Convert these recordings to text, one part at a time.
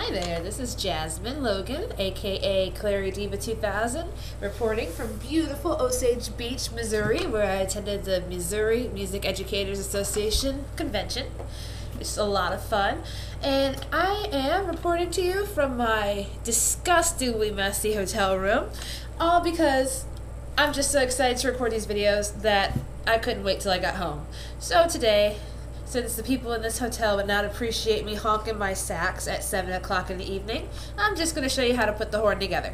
Hi there, this is Jasmine Logan, aka Clary Diva 2000, reporting from beautiful Osage Beach, Missouri, where I attended the Missouri Music Educators Association convention. It's a lot of fun. And I am reporting to you from my disgustingly messy hotel room, all because I'm just so excited to record these videos that I couldn't wait till I got home. So today, since the people in this hotel would not appreciate me honking my sax at 7 o'clock in the evening, I'm just going to show you how to put the horn together.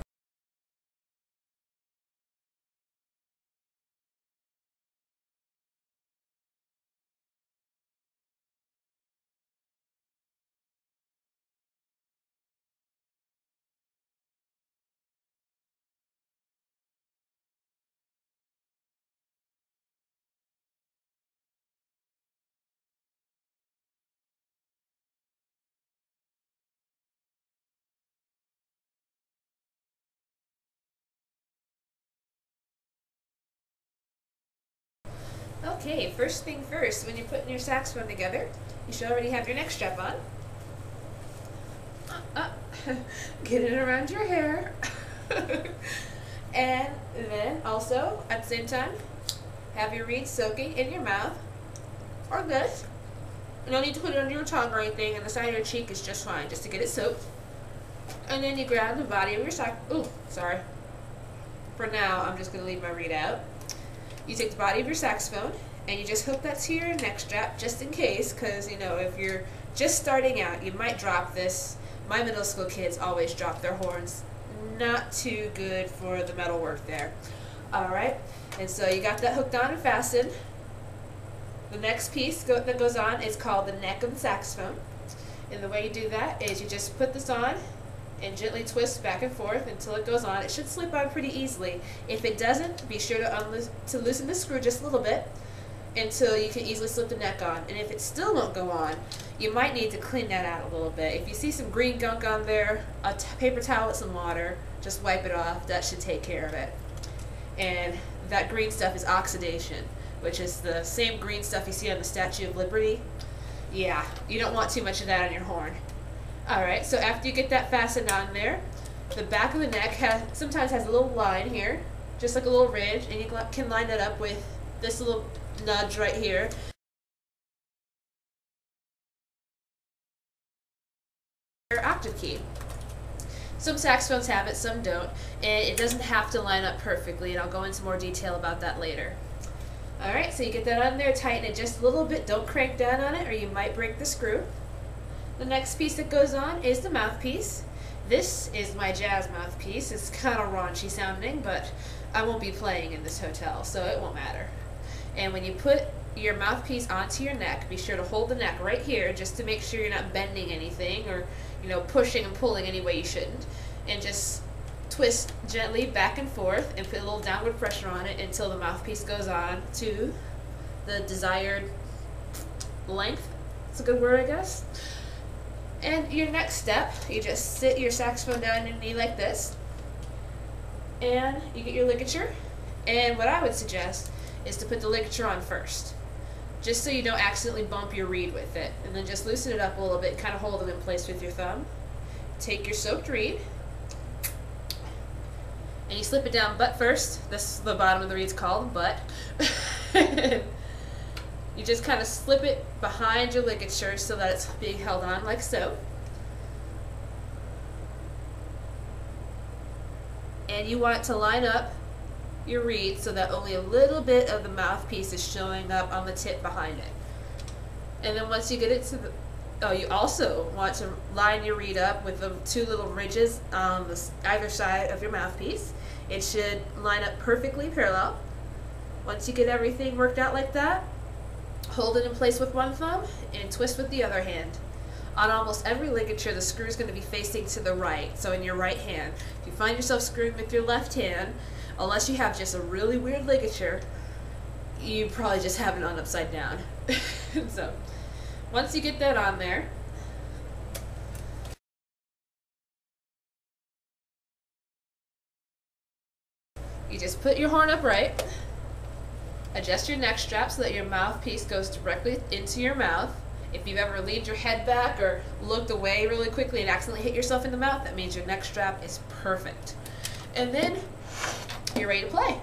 Okay, first thing first, when you're putting your saxophone together, you should already have your neck strap on. Get it around your hair. And then also, at the same time, have your reed soaking in your mouth, or this. You don't need to put it under your tongue or anything, and the side of your cheek is just fine, just to get it soaked. And then you grab the body of your sax. Ooh, sorry. For now, I'm just going to leave my reed out. You take the body of your saxophone and you just hook that to your neck strap just in case, because you know, if you're just starting out, you might drop this. My middle school kids always drop their horns. Not too good for the metal work there. Alright, and so you got that hooked on and fastened. The next piece that goes on is called the neck of the saxophone. And the way you do that is you just put this on and gently twist back and forth until it goes on. It should slip on pretty easily. If it doesn't, be sure to loosen the screw just a little bit until you can easily slip the neck on. And if it still won't go on, you might need to clean that out a little bit. If you see some green gunk on there, a paper towel with some water, just wipe it off. That should take care of it. And that green stuff is oxidation, which is the same green stuff you see on the Statue of Liberty. Yeah, you don't want too much of that on your horn. Alright, so after you get that fastened on there, the back of the neck sometimes has a little line here, just like a little ridge, and you can line that up with this little nudge right here. Your octave key. Some saxophones have it, some don't, and it doesn't have to line up perfectly, and I'll go into more detail about that later. Alright, so you get that on there, tighten it just a little bit, don't crank down on it or you might break the screw. The next piece that goes on is the mouthpiece. This is my jazz mouthpiece. It's kind of raunchy sounding, but I won't be playing in this hotel, so it won't matter. And when you put your mouthpiece onto your neck, be sure to hold the neck right here just to make sure you're not bending anything or, you know, pushing and pulling any way you shouldn't. And just twist gently back and forth and put a little downward pressure on it until the mouthpiece goes on to the desired length. That's a good word, I guess. And your next step, you just sit your saxophone down on your knee like this, and you get your ligature. And what I would suggest is to put the ligature on first, just so you don't accidentally bump your reed with it. And then just loosen it up a little bit, kind of hold it in place with your thumb. Take your soaked reed, and you slip it down butt first. This is the bottom of the reed's called butt. You just kind of slip it behind your ligature so that it's being held on like so. And you want to line up your reed so that only a little bit of the mouthpiece is showing up on the tip behind it. And then once you get it to the... you also want to line your reed up with the two little ridges on either side of your mouthpiece. It should line up perfectly parallel. Once you get everything worked out like that, hold it in place with one thumb and twist with the other hand. On almost every ligature, the screw is going to be facing to the right, so in your right hand. If you find yourself screwing with your left hand, unless you have just a really weird ligature, you probably just have it on upside down. So, once you get that on there, you just put your horn upright. Adjust your neck strap so that your mouthpiece goes directly into your mouth If you've ever leaned your head back or looked away really quickly and accidentally hit yourself in the mouth, that means your neck strap is perfect. And then you're ready to play.